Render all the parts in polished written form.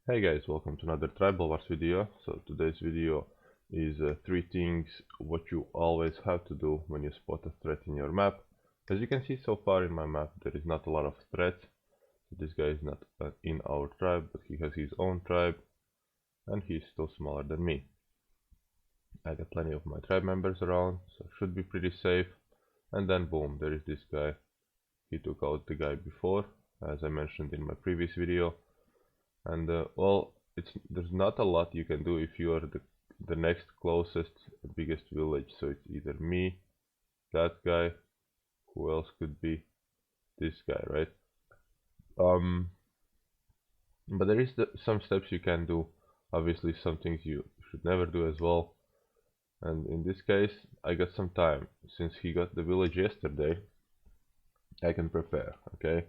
Hey guys, welcome to another Tribal Wars video. So today's video is 3 things what you always have to do when you spot a threat in your map. As you can see so far in my map there is not a lot of threats. So this guy is not in our tribe, but he has his own tribe and he's still smaller than me. I got plenty of my tribe members around, so should be pretty safe. And then boom, there is this guy. He took out the guy before, as I mentioned in my previous video. And well, there's not a lot you can do if you are the next closest biggest village. So it's either me, that guy, who else could be this guy, right? But there is some steps you can do. Obviously, some things you should never do as well. And in this case, I got some time. Since he got the village yesterday, I can prepare. Okay,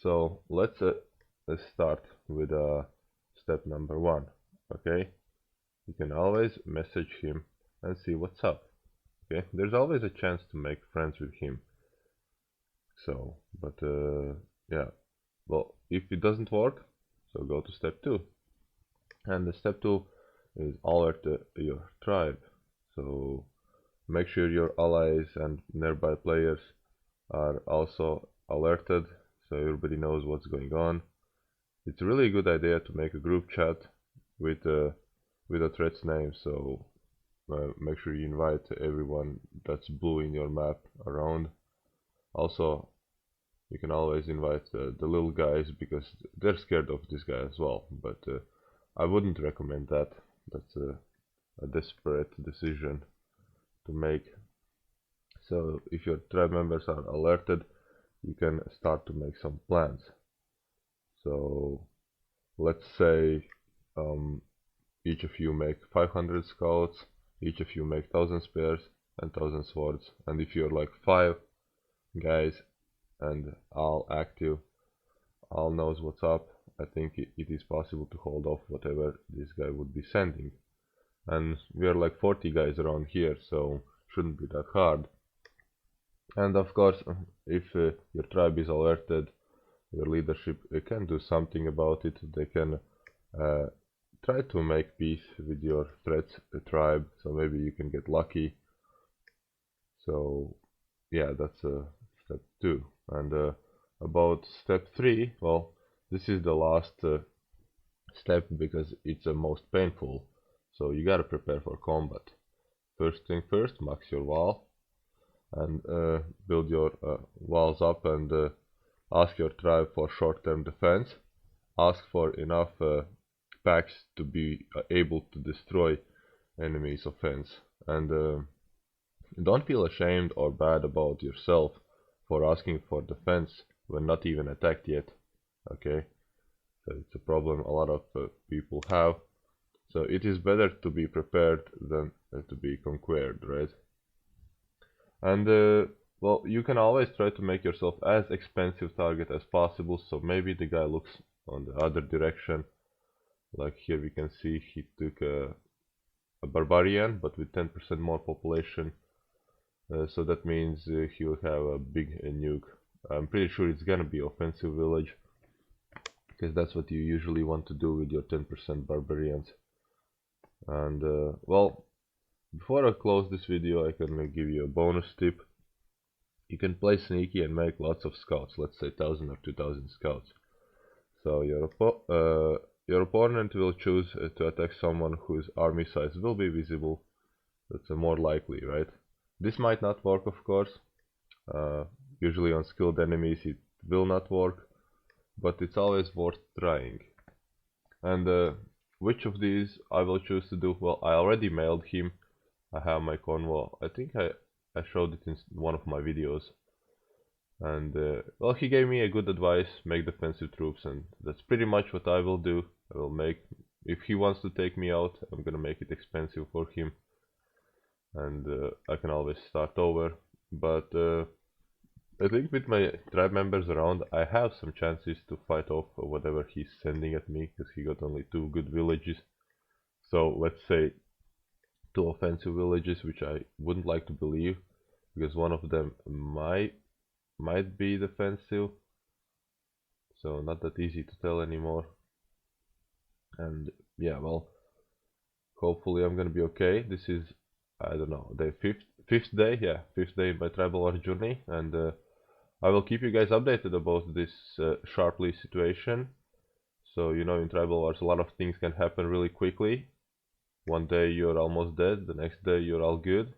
so let's start with step number 1. Okay, you can always message him and see what's up. Okay, there's always a chance to make friends with him. So, but yeah, well, if it doesn't work, so go to step 2. And the step 2 is alert your tribe. So make sure your allies and nearby players are also alerted, so everybody knows what's going on. It's a really good idea to make a group chat with a threat's name, so make sure you invite everyone that's blue in your map around. Also, you can always invite the little guys because they're scared of this guy as well, but I wouldn't recommend that. That's a desperate decision to make. So if your tribe members are alerted, you can start to make some plans. So let's say each of you make 500 scouts, each of you make 1000 spears and 1000 swords, and if you're like 5 guys and all active, all knows what's up, I think it is possible to hold off whatever this guy would be sending. And we are like 40 guys around here, so shouldn't be that hard. And of course, if your tribe is alerted, your leadership can do something about it. They can try to make peace with your threat tribe, so maybe you can get lucky. So yeah, that's step 2. And about step 3, well, this is the last step because it's the most painful. So you gotta prepare for combat. First thing first, max your wall and build your walls up and ask your tribe for short-term defense. Ask for enough packs to be able to destroy enemies' offense. And don't feel ashamed or bad about yourself for asking for defense when not even attacked yet. Okay, so it's a problem a lot of people have. So it is better to be prepared than to be conquered, right? And well, you can always try to make yourself as expensive target as possible, so maybe the guy looks on the other direction. Like here we can see he took a barbarian but with 10% more population, so that means he'll have a big nuke. I'm pretty sure it's gonna be offensive village, because that's what you usually want to do with your 10% barbarians. And well, before I close this video, I can give you a bonus tip. You can play sneaky and make lots of scouts, let's say 1000 or 2000 scouts. So your opponent will choose to attack someone whose army size will be visible. That's more likely, right? This might not work, of course. Usually on skilled enemies it will not work, but it's always worth trying. And which of these I will choose to do? Well, I already mailed him. I have my convoy. I think I showed it in one of my videos. And well, he gave me a good advice: make defensive troops, and that's pretty much what I will do. I will make, if he wants to take me out, I'm gonna make it expensive for him, and I can always start over. But I think with my tribe members around, I have some chances to fight off whatever he's sending at me, because he got only 2 good villages. So let's say 2 offensive villages, which I wouldn't like to believe, because one of them might be defensive. So not that easy to tell anymore. And yeah, well, hopefully I'm gonna be okay. This is, I don't know, the fifth day, yeah, fifth day in my tribal war journey, and I will keep you guys updated about this Sharply situation. So you know, in tribal wars, a lot of things can happen really quickly. One day you're almost dead, the next day you're all good,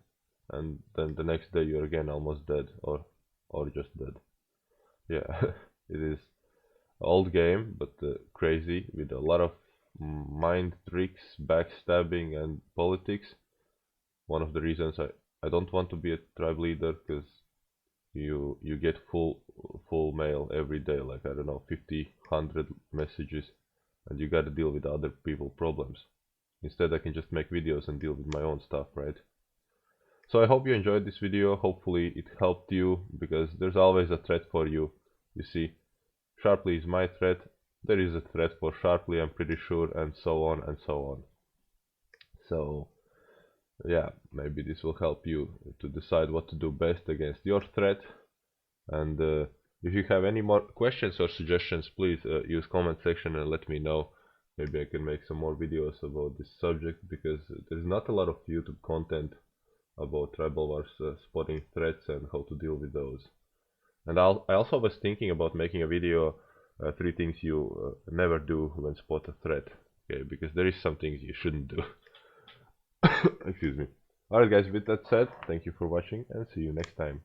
and then the next day you're again almost dead, or just dead. Yeah, it is old game, but crazy with a lot of mind tricks, backstabbing, and politics. One of the reasons I don't want to be a tribe leader, because you get full mail every day, like I don't know, 50, 100 messages, and you gotta deal with other people problems. Instead, I can just make videos and deal with my own stuff, right? So I hope you enjoyed this video. Hopefully it helped you, because there's always a threat for you. You see, Sharply is my threat, there is a threat for Sharply, I'm pretty sure, and so on and so on. So yeah, maybe this will help you to decide what to do best against your threat. And if you have any more questions or suggestions, please use comment section and let me know. Maybe I can make some more videos about this subject, because there's not a lot of YouTube content about tribal wars, spotting threats and how to deal with those. And I also was thinking about making a video, 3 things you never do when spot a threat. Okay, because there is some things you shouldn't do. Excuse me. Alright guys, with that said, thank you for watching and see you next time.